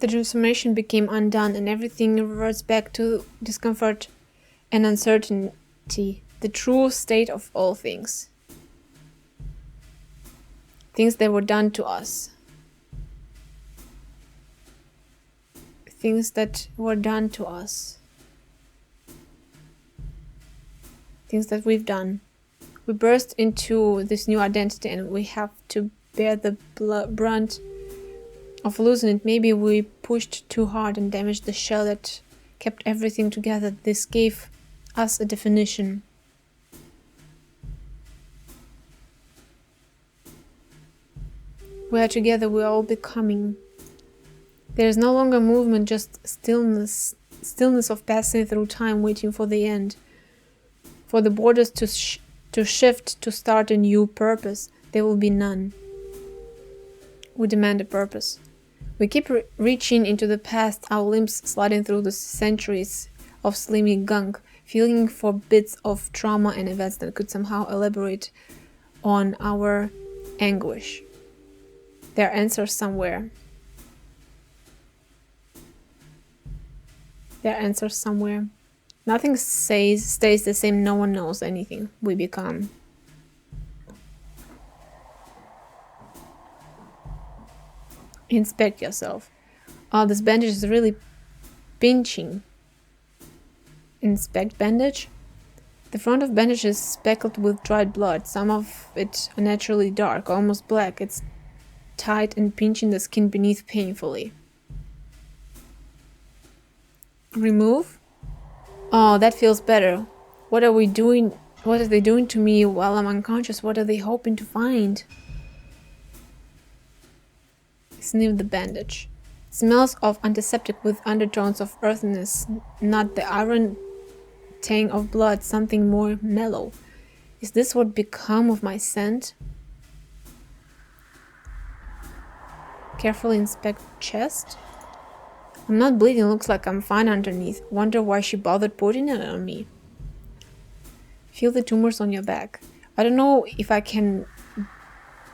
The transformation became undone, and everything reverts back to discomfort and uncertainty, the true state of all things. Things that were done to us. Things that were done to us. Things that we've done. We burst into this new identity and we have to bear the brunt of losing it. Maybe we pushed too hard and damaged the shell that kept everything together. This gave us a definition. We are together, we are all becoming. There is no longer movement, just stillness of passing through time, waiting for the end, for the borders to shift, to start a new purpose. There will be none. We demand a purpose. We keep reaching into the past, our limbs sliding through the centuries of slimy gunk, feeling for bits of trauma and events that could somehow elaborate on our anguish. There are answers somewhere. There are answers somewhere. Nothing stays the same. No one knows anything. We become. Inspect yourself. Oh, this bandage is really pinching. Inspect bandage. The front of bandage is speckled with dried blood. Some of it unnaturally dark, almost black. It's tight and pinching the skin beneath painfully. Remove. Oh, that feels better. What are we doing? What are they doing to me while I'm unconscious? What are they hoping to find? Sniff the bandage. It smells of antiseptic with undertones of earthiness, not the iron tang of blood, something more mellow. Is this what become of my scent? Carefully inspect chest. I'm not bleeding, looks like I'm fine underneath. Wonder why she bothered putting it on me. Feel the tumors on your back. I don't know if I can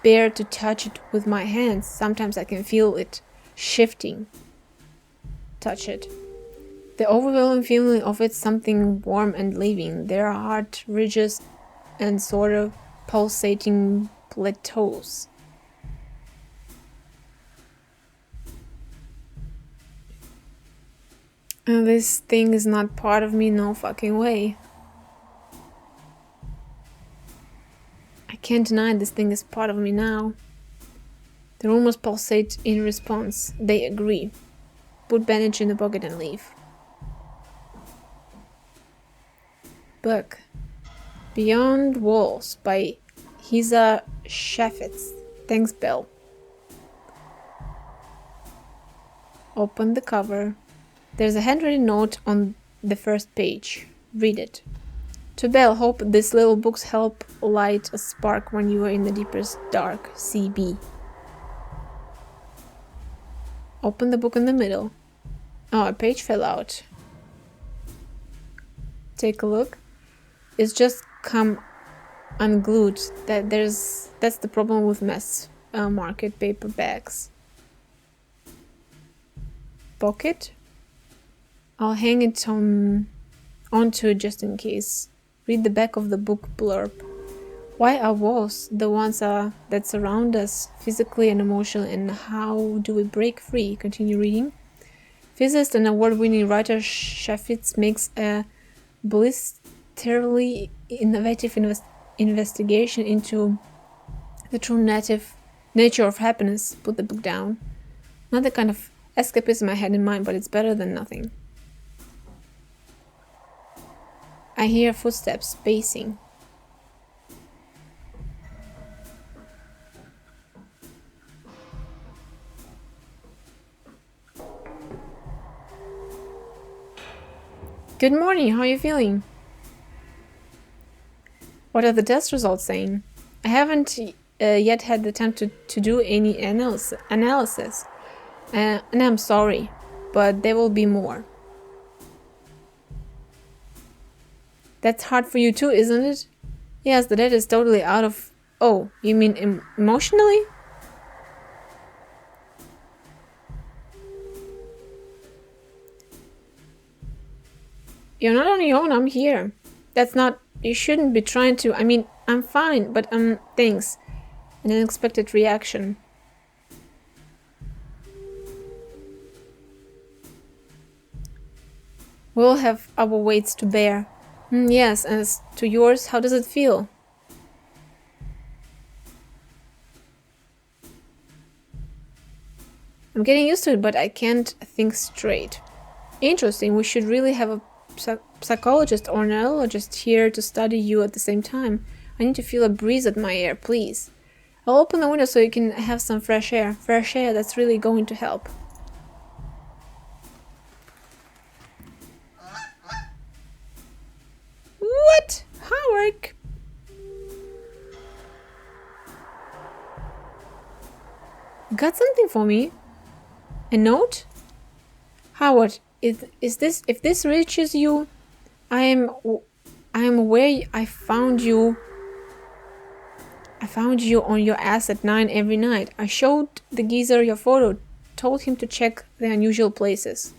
bear to touch it with my hands. Sometimes I can feel it shifting. Touch it. The overwhelming feeling of it, something warm and living. There are hard ridges and sort of pulsating plateaus. And this thing is not part of me, no fucking way. I can't deny this thing is part of me now. The rumors pulsate in response. They agree. Put bandage in the pocket and leave. Book. Beyond Walls by Hisa Shafetz. Thanks, Bell. Open the cover. There's a handwritten note on the first page. Read it. To Belle, hope these little books help light a spark when you are in the deepest dark. CB. Open the book in the middle. Oh, a page fell out. Take a look. It's just come unglued. That's the problem with mass market paperbacks. Pocket. I'll hang it onto it just in case. Read the back of the book blurb. Why are walls the ones that surround us physically and emotionally, and how do we break free? Continue reading. Physicist and award-winning writer Shafitz makes a blisterly innovative investigation into the true nature of happiness. Put the book down. Not the kind of escapism I had in mind, but it's better than nothing. I hear footsteps pacing. Good morning, how are you feeling? What are the test results saying? I haven't yet had the time to do any analysis. And I'm sorry, but there will be more. That's hard for you too, isn't it? Yes, the data is totally out of... Oh, you mean emotionally? You're not on your own, I'm here. That's not... You shouldn't be trying to... I mean, I'm fine, but thanks. An unexpected reaction. We'll have our weights to bear. Yes, and as to yours, how does it feel? I'm getting used to it, but I can't think straight. Interesting, we should really have a psychologist or neurologist here to study you at the same time. I need to feel a breeze at my ear, please. I'll open the window so you can have some fresh air. Fresh air, that's really going to help. What? Howard? Got something for me? A note? Howard, if this reaches you, I am aware I found you on your ass at 9 every night. I showed the geezer your photo, told him to check the unusual places.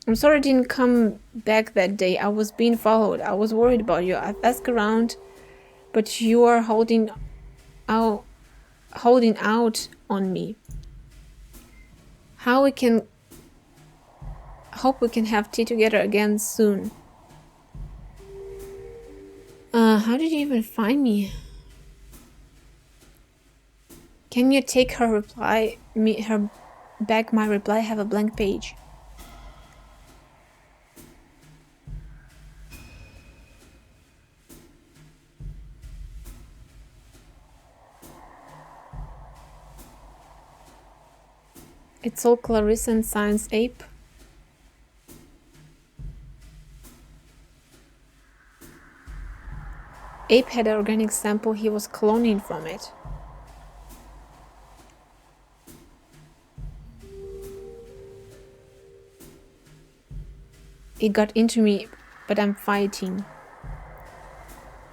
I'm sorry I didn't come back that day. I was being followed. I was worried about you. I've asked around, but you are holding out on me. Hope we can have tea together again soon. How did you even find me? Can you take her reply? Her back my reply have a blank page. It's all Clarissa and Science Ape. Ape had an organic sample, he was cloning from it. It got into me, but I'm fighting.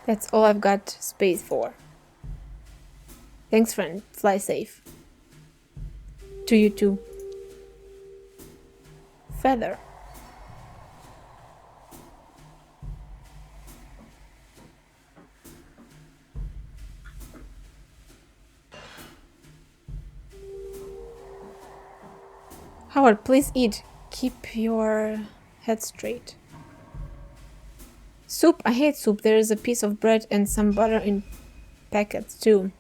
That's all I've got space for. Thanks, friend. Fly safe. To you too. Feather. Howard, please eat. Keep your head straight. Soup? I hate soup. There is a piece of bread and some butter in packets too.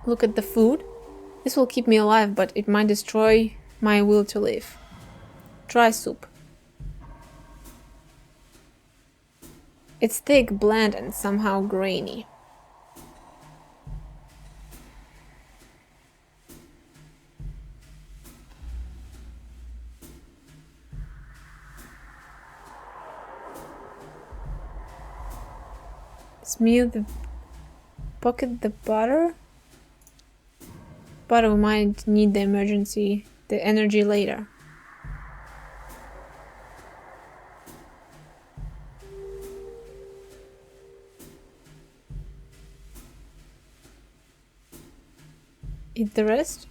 Look at the food. This will keep me alive, but it might destroy my will to live. Try soup. It's thick, bland, and somehow grainy. Pocket the butter. But we might need the energy later. Eat the rest.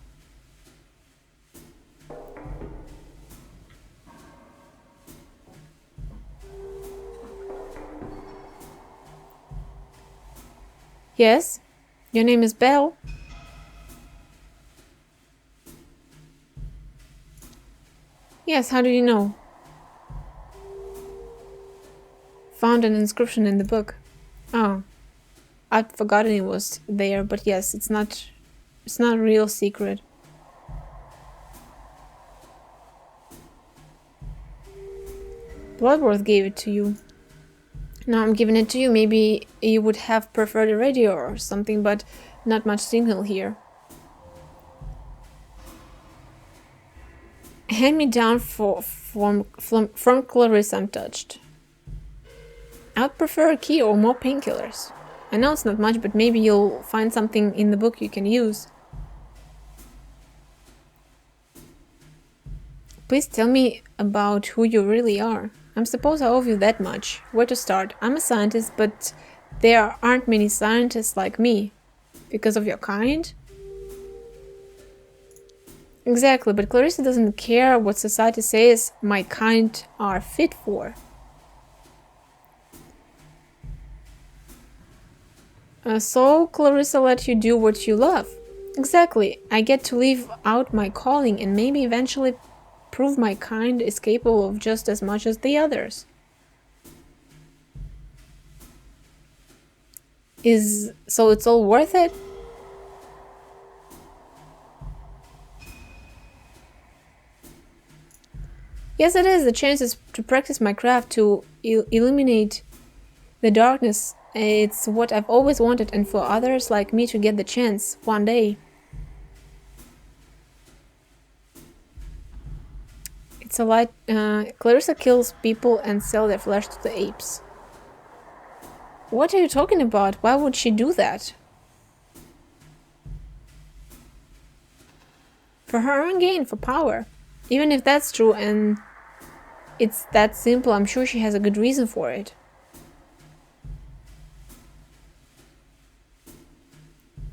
Yes, your name is Belle. Yes, how do you know? Found an inscription in the book. Oh, I'd forgotten it was there, but yes, it's not a real secret. Bloodworth gave it to you. Now I'm giving it to you. Maybe you would have preferred a radio or something, but not much signal here. Hand me down from Clarissa, I'm touched. I'd prefer a key or more painkillers. I know it's not much, but maybe you'll find something in the book you can use. Please tell me about who you really are. I'm supposed I owe you that much. Where to start? I'm a scientist, but there aren't many scientists like me. Because of your kind? Exactly, but Clarissa doesn't care what society says my kind are fit for. So Clarissa let you do what you love. Exactly. I get to live out my calling and maybe eventually prove my kind is capable of just as much as the others. So it's all worth it? Yes, it is. The chances to practice my craft, to illuminate the darkness. It's what I've always wanted, and for others like me to get the chance one day. It's a light. Clarissa kills people and sell their flesh to the apes. What are you talking about? Why would she do that? For her own gain, for power. Even if that's true and it's that simple, I'm sure she has a good reason for it.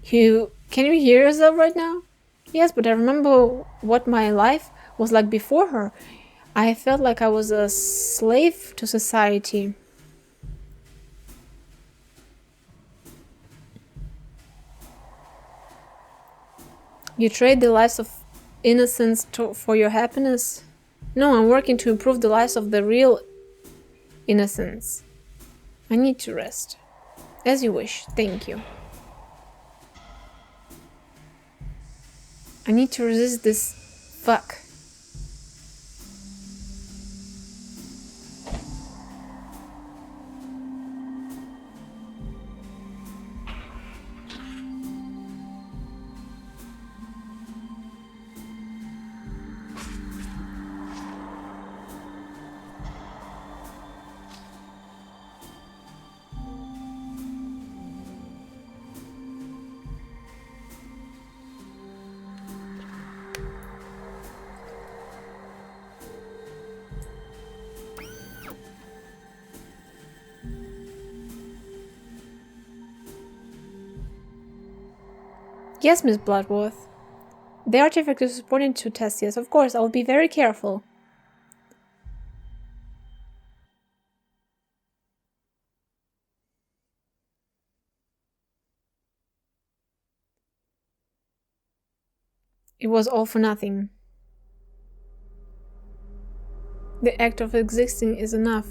Can you hear yourself right now? Yes, but I remember what my life was like before her. I felt like I was a slave to society. You trade the lives of innocents for your happiness? No, I'm working to improve the lives of the real innocents. I need to rest. As you wish, thank you. I need to resist this fuck. Yes, Miss Bloodworth. The artifact is reporting to test, yes, of course, I'll be very careful. It was all for nothing. The act of existing is enough.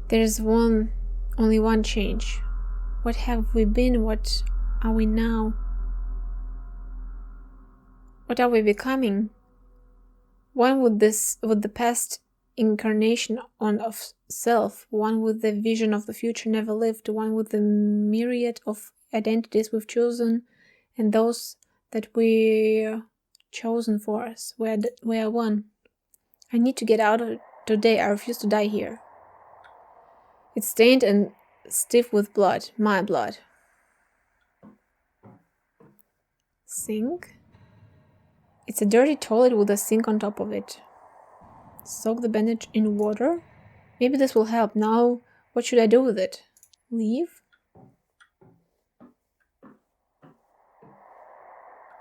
There is only one change. What have we been? What are we now? What are we becoming? One with the past incarnation of self, one with the vision of the future never lived, one with the myriad of identities we've chosen, and those that we're chosen for us. We are one. I need to get out of it today. I refuse to die here. It's stained and stiff with blood, my blood. Sink? It's a dirty toilet with a sink on top of it. Soak the bandage in water? Maybe this will help. Now, what should I do with it? Leave?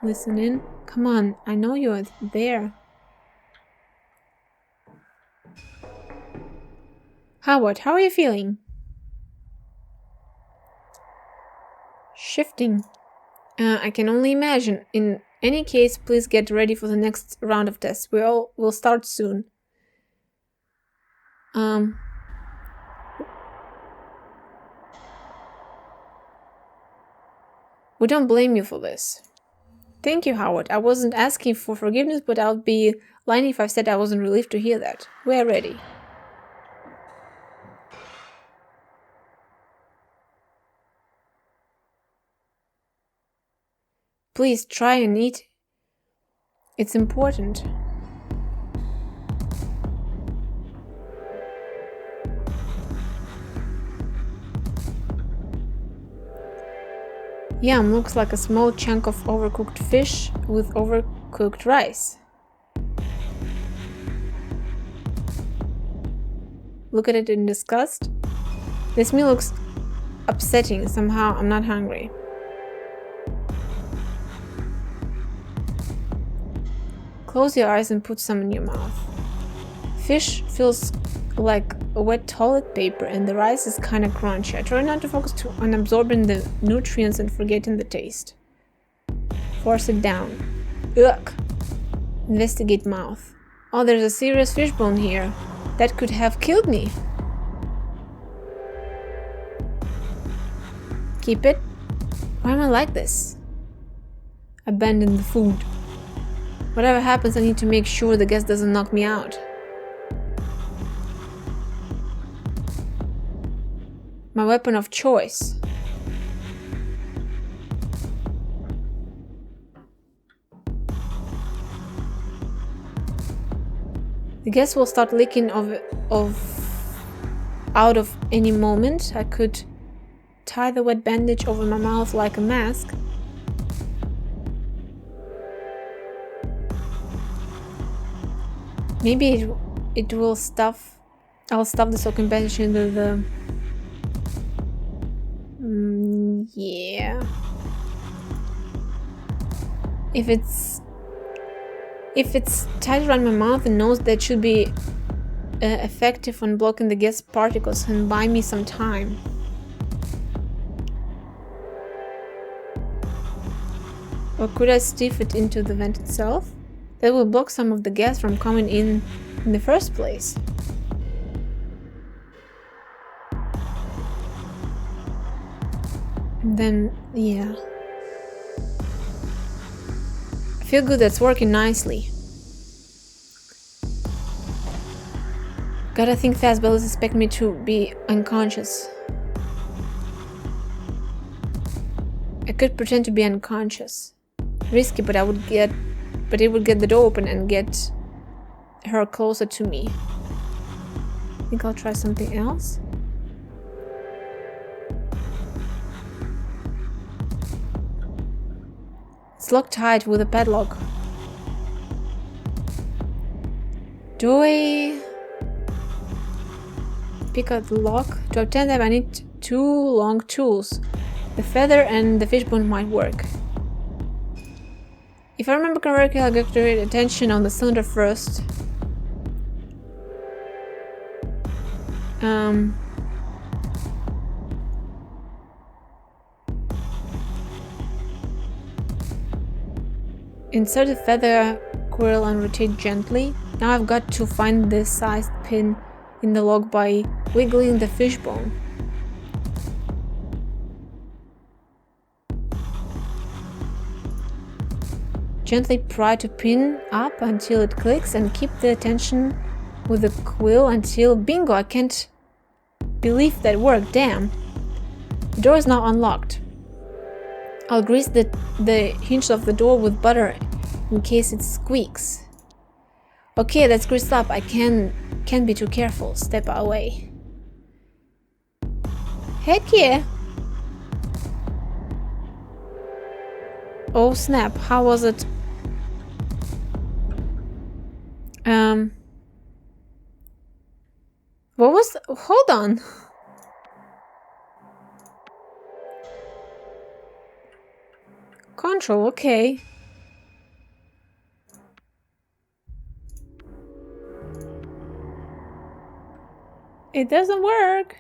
Listen in. Come on, I know you're there. Howard, how are you feeling? Shifting. I can only imagine. In any case, please get ready for the next round of tests. We'll start soon. We don't blame you for this. Thank you, Howard. I wasn't asking for forgiveness, but I'll be lying if I said I wasn't relieved to hear that. We're ready. Please try and eat. It's important. Yum, looks like a small chunk of overcooked fish with overcooked rice. Look at it in disgust. This meal looks upsetting. Somehow I'm not hungry. Close your eyes and put some in your mouth. Fish feels like wet toilet paper and the rice is kinda crunchy. I try not to focus on absorbing the nutrients and forgetting the taste. Force it down. Ugh! Investigate mouth. Oh, there's a serious fishbone here. That could have killed me. Keep it. Why am I like this? Abandon the food. Whatever happens, I need to make sure the guest doesn't knock me out. My weapon of choice. The guest will start leaking out of any moment. I could tie the wet bandage over my mouth like a mask. Maybe it will stuff. I'll stuff the soaking bandage into the. Yeah. If it's tied around my mouth and nose, that should be effective on blocking the gas particles and buy me some time. Or could I stuff it into the vent itself? That will block some of the gas from coming in the first place. And then, yeah. I feel good, that's working nicely. Gotta think fast, Bella's expect me to be unconscious. I could pretend to be unconscious. Risky, but it would get the door open and get her closer to me. Think I'll try something else? It's locked tight with a padlock. Do I pick out the lock? To obtain them I need 2 long tools. The feather and the fishbone might work. If I remember correctly, I'll get attention on the cylinder first. Insert the feather coil and rotate gently. Now I've got to find the sized pin in the lock by wiggling the fishbone. Gently pry to pin up until it clicks and keep the tension with the quill until bingo! I can't believe that worked, damn. The door is now unlocked. I'll grease the hinge of the door with butter in case it squeaks. Okay, that's greased up. I can't be too careful. Step away. Heck yeah! Oh snap, how was it? What was... Hold on. Control, okay. It doesn't work.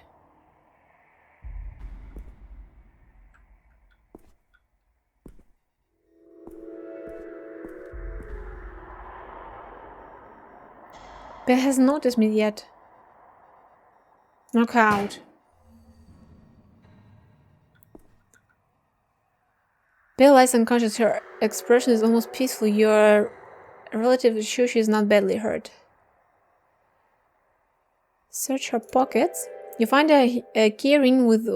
Belle hasn't noticed me yet. Knock out. Belle lies unconscious. Her expression is almost peaceful. You're relatively sure she's not badly hurt. Search her pockets. You find a keyring with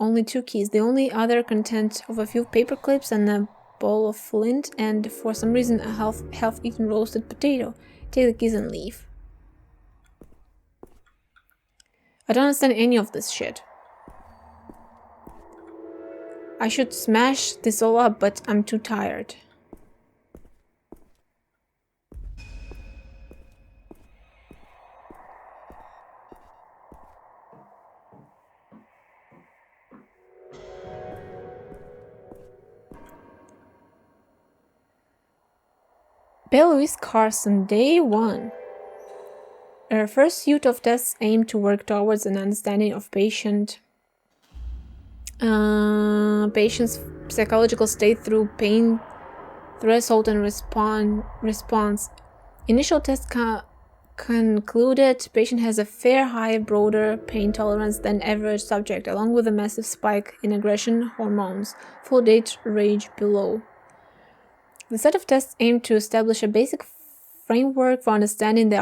only 2 keys. The only other content of a few paper clips and a bowl of flint, and for some reason a half-eaten roasted potato. Take the keys and leave. I don't understand any of this shit. I should smash this all up, but I'm too tired. Belle Louise Carson, day 1. first suite of tests aim to work towards an understanding of patient's psychological state through pain threshold and response. Initial tests concluded patient has a fair higher, broader pain tolerance than average subject, along with a massive spike in aggression hormones, full date range below. The set of tests aimed to establish a basic framework for understanding the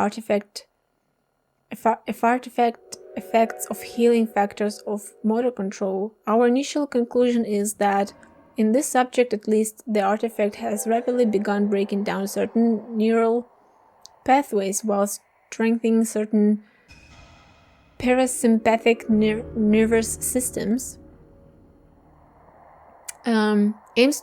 effects of healing factors of motor control. Our initial conclusion is that in this subject at least, the artifact has rapidly begun breaking down certain neural pathways while strengthening certain parasympathetic nervous systems. Aims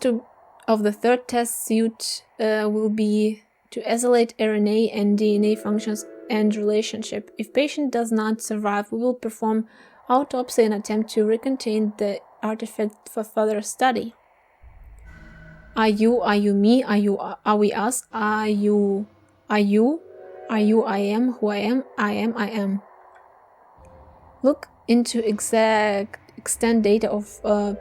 of the third test suite will be to isolate RNA and DNA functions and relationship. If patient does not survive, we will perform autopsy and attempt to recontain the artifact for further study. Are you me? Are we us? Are you I am who I am. Look into extent data of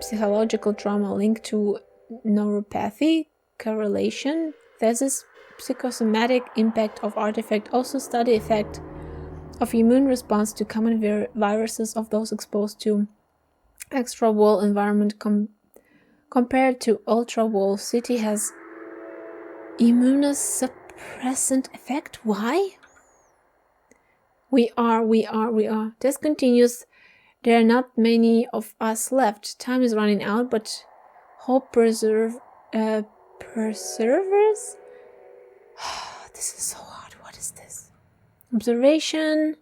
psychological trauma linked to neuropathy, correlation, thesis, psychosomatic impact of artifact. Also study effect of immune response to common viruses of those exposed to extra wall environment compared to ultra wall. City has immunosuppressant effect. Why? We are. Test continues. There are not many of us left. Time is running out, but hope perseveres. This is so hard. What is this? Observation.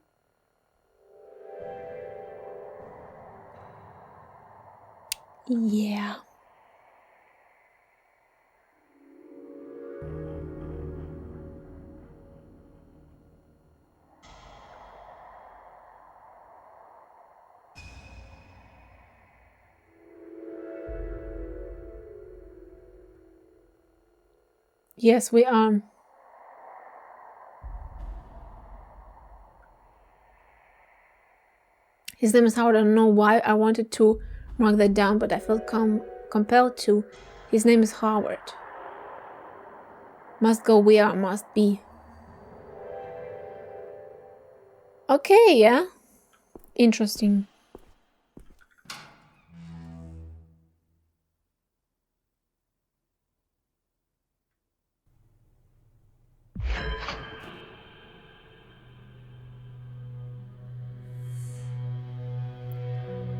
Yeah. Yes, we are. His name is Howard. I don't know why I wanted to mark that down, but I felt compelled to. His name is Howard. Must go, we are, must be. Okay, yeah. Interesting.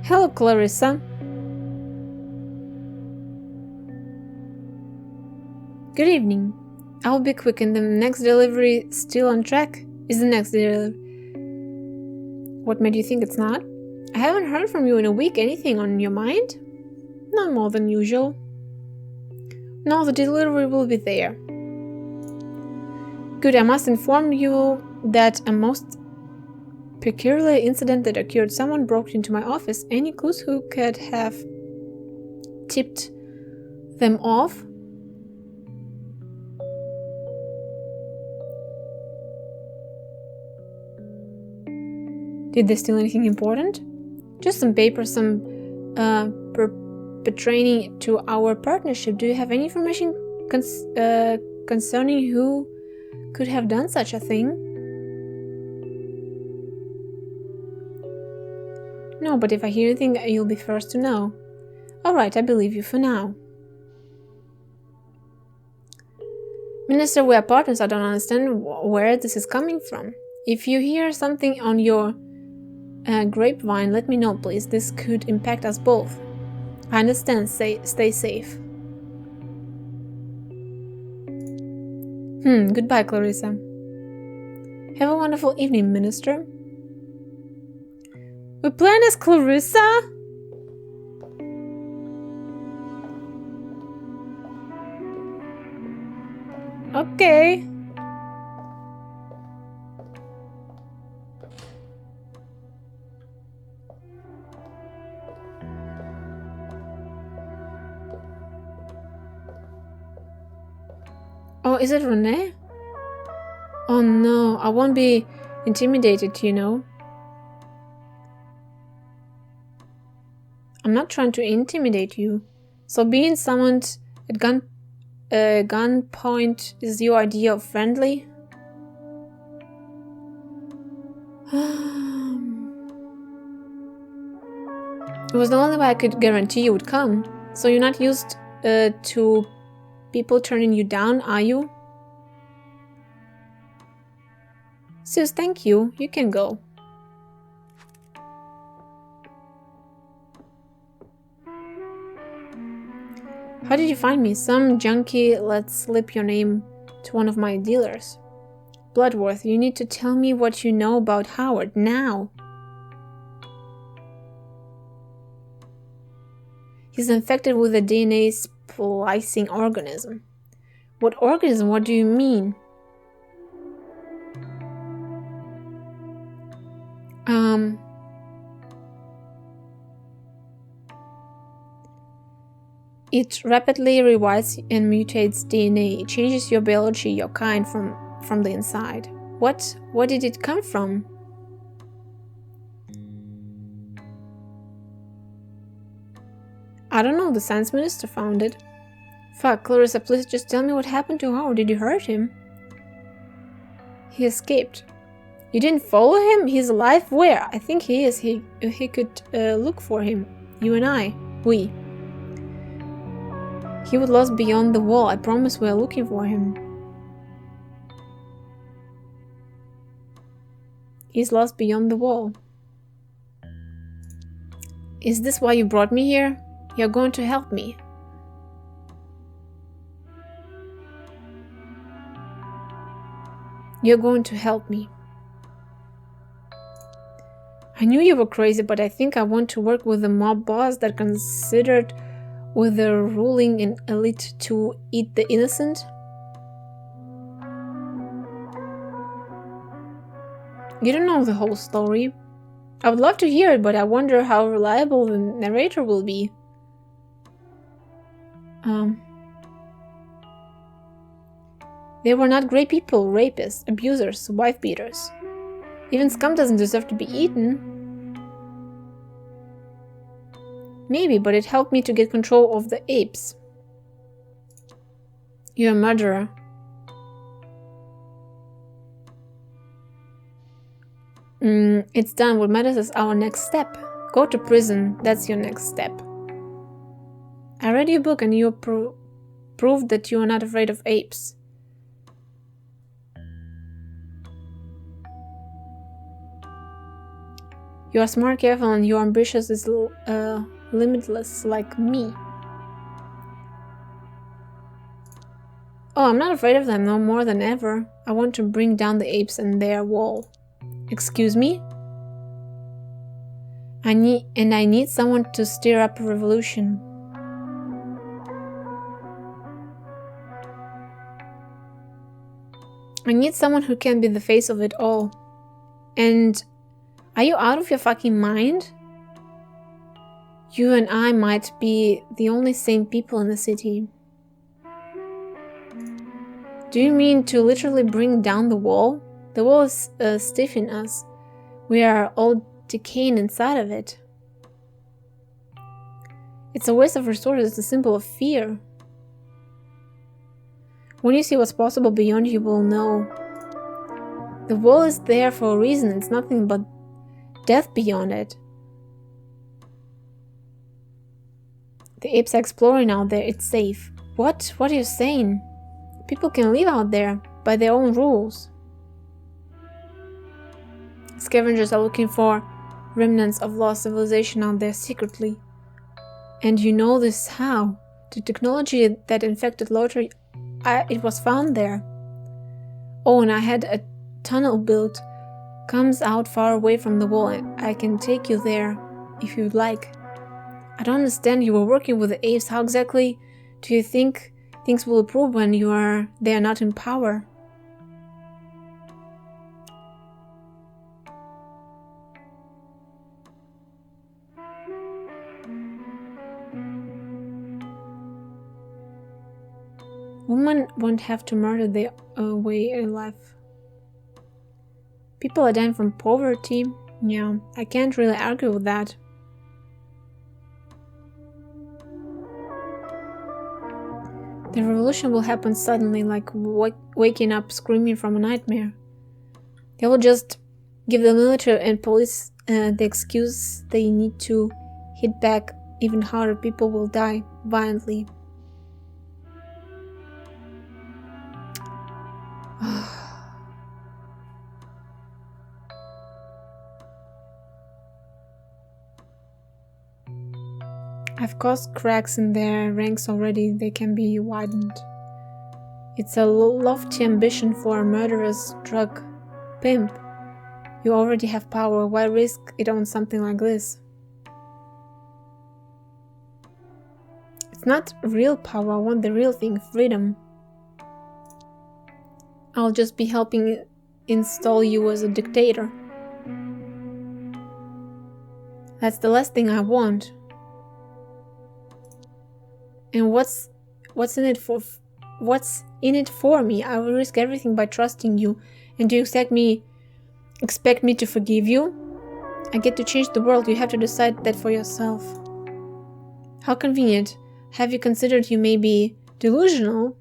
Hello, Clarissa. Good evening. I'll be quick. In the next delivery still on track? Is the next delivery? What made you think it's not? I haven't heard from you in a week. Anything on your mind? Not more than usual. No, the delivery will be there. Good, I must inform you that a most peculiar incident that occurred. Someone broke into my office. Any clues who could have tipped them off? Did they steal anything important? Just some paper, some pertaining to our partnership. Do you have any information concerning who could have done such a thing? No, but if I hear anything, you'll be first to know. Alright, I believe you for now. Minister, we are partners. I don't understand where this is coming from. If you hear something on your grapevine, let me know, please. This could impact us both. I understand. Stay safe. Goodbye, Clarissa. Have a wonderful evening, Minister. We plan as Clarissa? Okay. Oh, is it Renee? Oh no, I won't be intimidated, you know. I'm not trying to intimidate you. So being summoned at gunpoint is your idea of friendly? It was the only way I could guarantee you would come. So you're not used to people turning you down, are you? Sus, thank you. You can go. How did you find me? Some junkie let slip your name to one of my dealers. Bloodworth, you need to tell me what you know about Howard, now. He's infected with a DNA splicing organism. What organism? What do you mean? It rapidly rewires and mutates DNA. It changes your biology, your kind from the inside. What? Where did it come from? I don't know, the science minister found it. Fuck, Clarissa, please just tell me what happened to Howard. Did you hurt him? He escaped. You didn't follow him? He's alive? Where? I think he is. He could look for him. You and I. We. He was lost beyond the wall. I promise we are looking for him. He's lost beyond the wall. Is this why you brought me here? You're going to help me. You're going to help me. I knew you were crazy, but I think I want to work with a mob boss that considered with the ruling and elite to eat the innocent. You don't know the whole story. I would love to hear it, but I wonder how reliable the narrator will be. They were not great people, rapists, abusers, wife beaters. Even scum doesn't deserve to be eaten. Maybe, but it helped me to get control of the apes. You're a murderer. It's done. What matters is our next step. Go to prison. That's your next step. I read your book and you proved that you are not afraid of apes. You are smart, careful, and your ambitious is limitless like me. Oh, I'm not afraid of them, no more than ever. I want to bring down the apes and their wall. Excuse me? I need someone to stir up a revolution. I need someone who can be the face of it all. And are you out of your fucking mind? You and I might be the only sane people in the city. Do you mean to literally bring down the wall? The wall is stiff in us. We are all decaying inside of it. It's a waste of resources. It's a symbol of fear. When you see what's possible beyond, you will know. The wall is there for a reason. It's nothing but death beyond it. The apes are exploring out there. It's safe. What? What are you saying? People can live out there by their own rules. Scavengers are looking for remnants of lost civilization out there secretly. And you know this how? The technology that infected Lotor, it was found there. Oh, and I had a tunnel built. Comes out far away from the wall, and I can take you there if you'd like. I don't understand. You were working with the apes. How exactly do you think things will improve when they are not in power? Women won't have to murder their way in life. People are dying from poverty. Yeah, I can't really argue with that. The revolution will happen suddenly, like waking up screaming from a nightmare. They will just give the military and police the excuse they need to hit back even harder. People will die violently. I've caused cracks in their ranks already, they can be widened. It's a lofty ambition for a murderous drug pimp. You already have power, why risk it on something like this? It's not real power, I want the real thing, freedom. I'll just be helping install you as a dictator. That's the last thing I want. And what's in it for me? I will risk everything by trusting you. And do you expect me to forgive you? I get to change the world. You have to decide that for yourself. How convenient. Have you considered you may be delusional?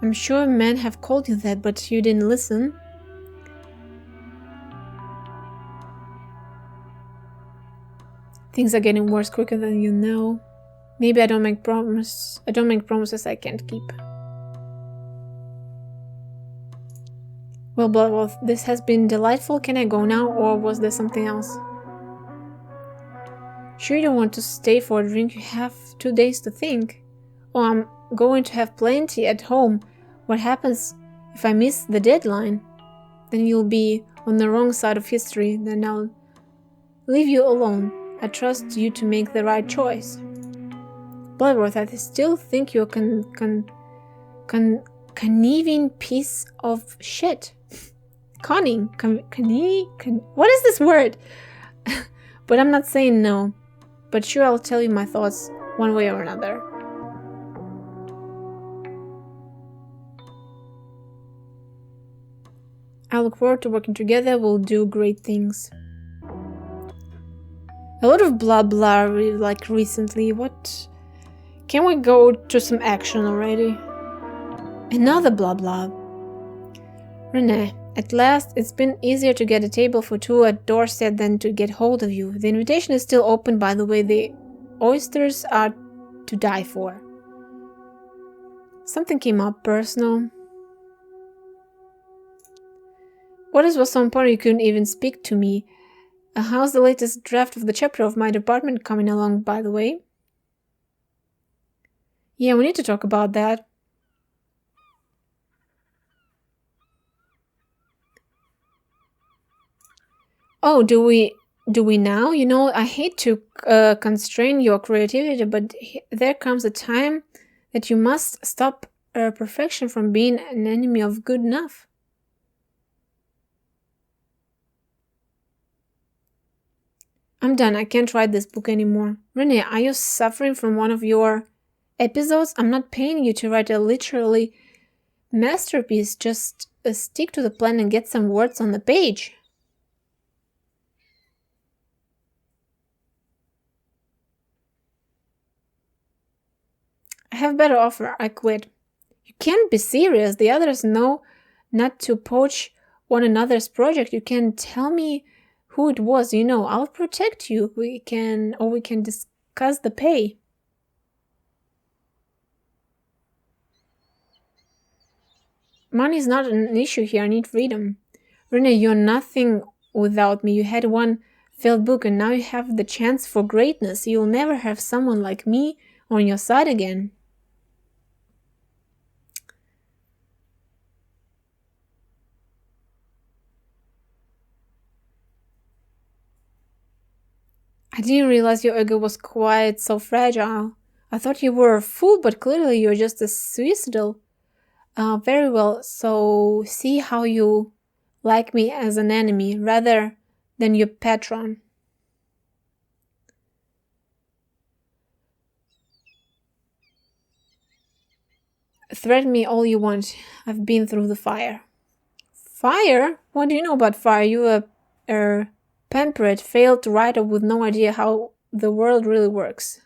I'm sure men have called you that, but you didn't listen. Things are getting worse quicker than you know. Maybe I don't make promises I can't keep. Well, Bloodworth, this has been delightful. Can I go now, or was there something else? Sure you don't want to stay for a drink? You have 2 days to think. Oh, I'm going to have plenty at home. What happens if I miss the deadline? Then you'll be on the wrong side of history. Then I'll leave you alone. I trust you to make the right choice. Bloodworth, I still think you're conniving piece of shit. Conning? What is this word? But I'm not saying no. But sure, I'll tell you my thoughts one way or another. I look forward to working together. We'll do great things. A lot of blah blah like recently. What? Can we go to some action already? Another blah blah. Renee, at last it's been easier to get a table for 2 at Dorset than to get hold of you. The invitation is still open, by the way. The oysters are to die for. Something came up personal. What was so important you couldn't even speak to me? How's the latest draft of the chapter of my department coming along, by the way? Yeah, we need to talk about that. Oh, do we now? You know, I hate to constrain your creativity, but there comes a time that you must stop perfection from being an enemy of good enough. I'm done. I can't write this book anymore. Renee, are you suffering from one of your episodes? I'm not paying you to write a literally masterpiece. Just stick to the plan and get some words on the page. I have a better offer. I quit. You can't be serious. The others know not to poach one another's project. You can tell me who it was. You know, I'll protect you. We can discuss the pay. Money is not an issue here. I need freedom. Renee, you're nothing without me. You had one failed book and now you have the chance for greatness. You'll never have someone like me on your side again. I didn't realize your ego was quite so fragile. I thought you were a fool, but clearly you're just a suicidal. Very well, so see how you like me as an enemy rather than your patron. Threaten me all you want. I've been through the fire. Fire? What do you know about fire? You a pampered, failed writer with no idea how the world really works.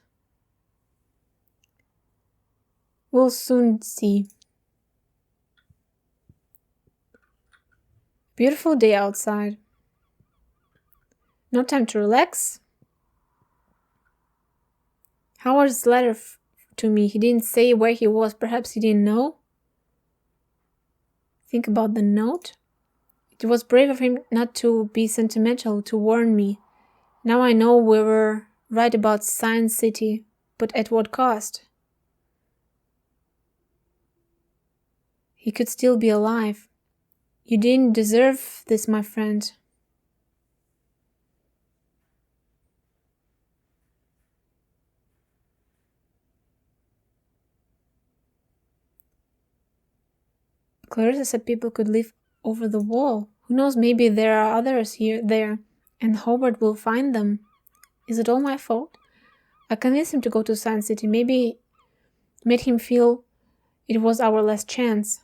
We'll soon see. Beautiful day outside. No time to relax? Howard's letter to me, he didn't say where he was. Perhaps he didn't know? Think about the note. It was brave of him not to be sentimental, to warn me. Now I know we were right about Science City, but at what cost? He could still be alive. You didn't deserve this, my friend. Clarissa said people could live over the wall. Who knows, maybe there are others there, and Howard will find them. Is it all my fault? I convinced him to go to Science City. Maybe made him feel it was our last chance.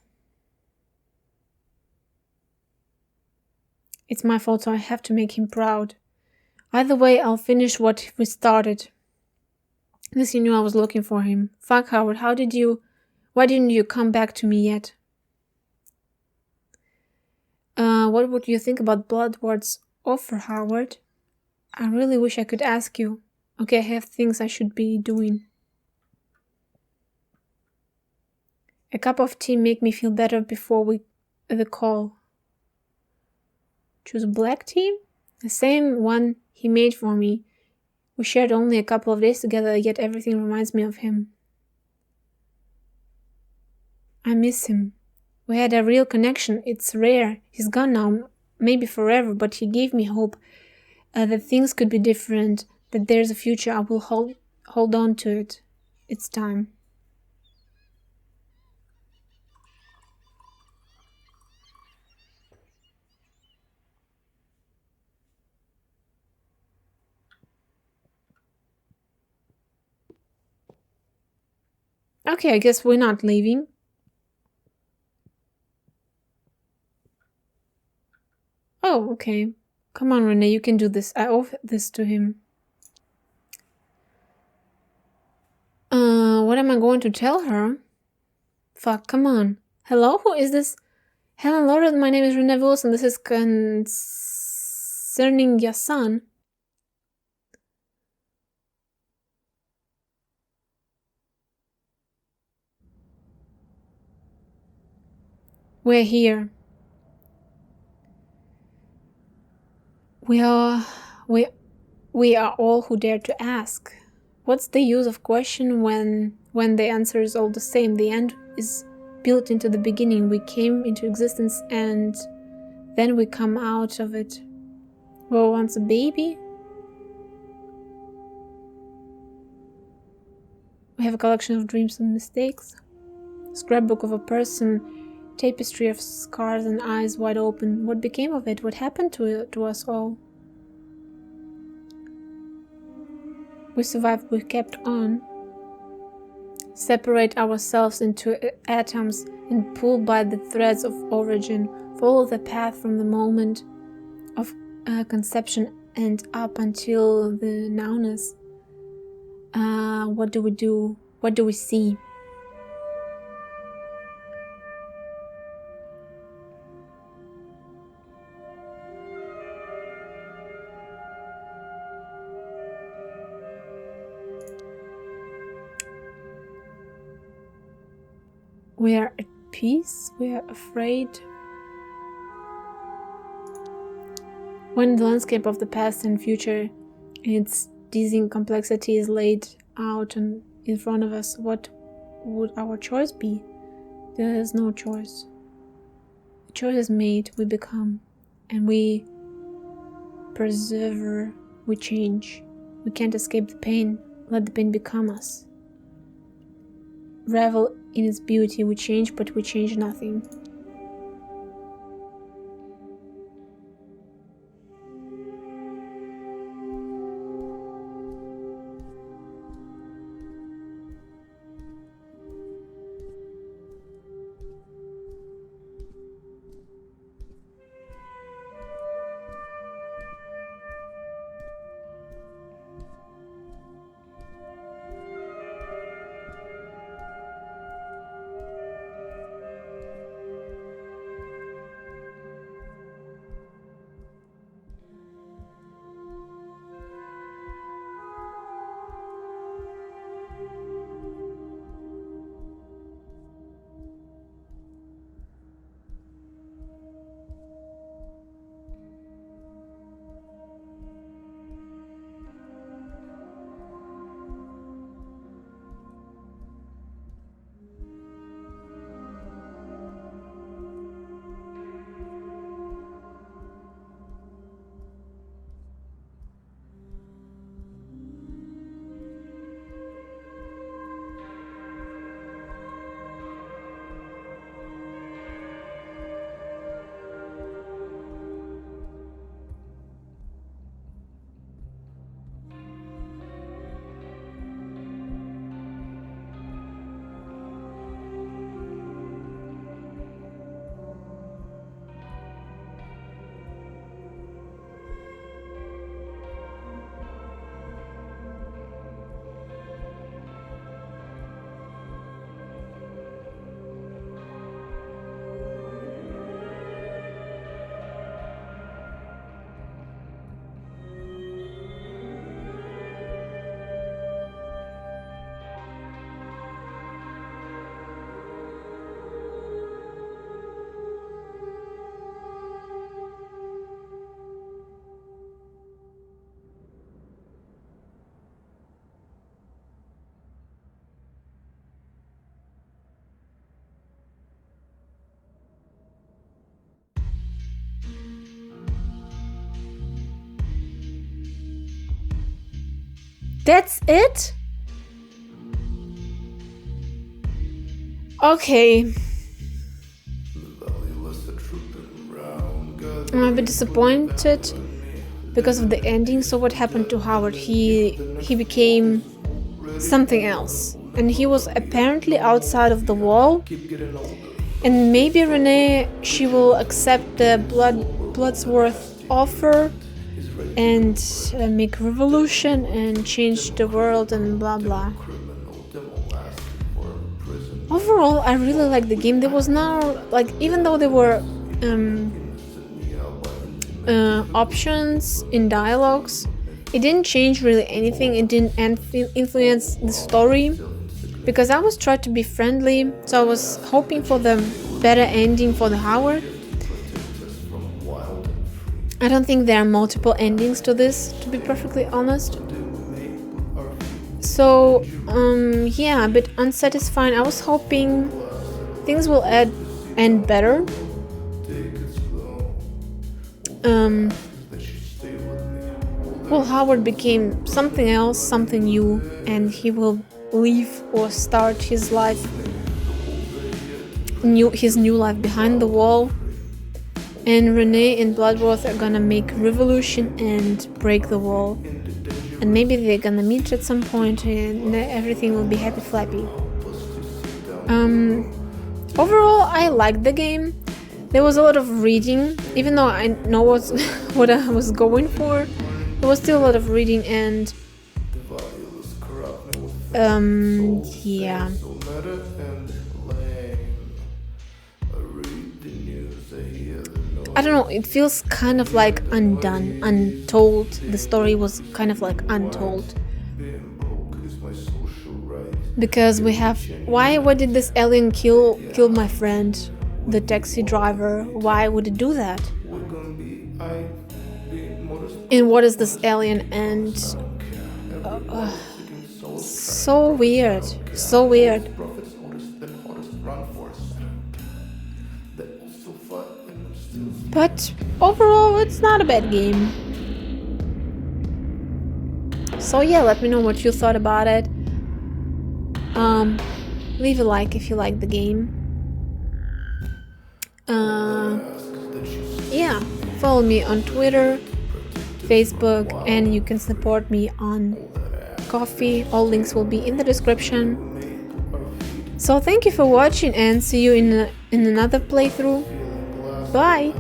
It's my fault, so I have to make him proud. Either way, I'll finish what we started. At least you knew I was looking for him. Fuck, Howard, why didn't you come back to me yet? What would you think about Bloodward's offer, Howard? I really wish I could ask you. Okay, I have things I should be doing. A cup of tea make me feel better before the call. Choose black tea? The same one he made for me. We shared only a couple of days together, yet everything reminds me of him. I miss him. We had a real connection. It's rare. He's gone now, maybe forever, but he gave me hope that things could be different, that there's a future. I will hold on to it. It's time. Okay, I guess we're not leaving. Oh, okay. Come on, Renee, you can do this. I owe this to him. What am I going to tell her? Fuck, come on. Hello, who is this? Helen Lotor, my name is Renee Wilson. This is concerning your son. We're here. We are all who dare to ask. What's the use of question when the answer is all the same? The end is built into the beginning. We came into existence and then we come out of it. We were once a baby. We have a collection of dreams and mistakes. Scrapbook of a person, tapestry of scars and eyes wide open. What became of it? What happened to us all? We survived, we kept on. Separate ourselves into atoms and pull by the threads of origin. Follow the path from the moment of conception and up until the nowness. What do we do? What do we see? We are at peace, we are afraid. When the landscape of the past and future in its dizzying complexity is laid out and in front of us, what would our choice be? There is no choice. The choice is made, we become, and we persevere, we change. We can't escape the pain, let the pain become us. Revel in its beauty, we change, but we change nothing. That's it? Okay. I'm a bit disappointed because of the ending. So what happened to Howard? He became something else. And he was apparently outside of the wall. And maybe Renee, she will accept the Bloodsworth offer and make revolution and change the world and blah blah. Overall, I really like the game. There was no, like, even though there were options in dialogues, it didn't change really anything. It didn't influence the story, because I was trying to be friendly, so I was hoping for the better ending for the Howard. I don't think there are multiple endings to this, to be perfectly honest. So, yeah, a bit unsatisfying. I was hoping things will end better. Well, Howard became something else, something new, and he will leave or start his life, his new life behind the wall. And Renee and Bloodworth are gonna make revolution and break the wall. And maybe they're gonna meet at some point and everything will be happy flappy. Overall, I liked the game. There was a lot of reading, even though I know what I was going for. There was still a lot of reading and yeah. I don't know, it feels kind of like undone, untold. The story was kind of like untold. Because we have, why did this alien kill my friend, the taxi driver? Why would it do that? And what is this alien? And so weird, so weird. But overall, it's not a bad game. So yeah, let me know what you thought about it. Leave a like if you like the game. Yeah, follow me on Twitter, Facebook, and you can support me on Ko-fi. All links will be in the description. So thank you for watching and see you in another playthrough. Bye!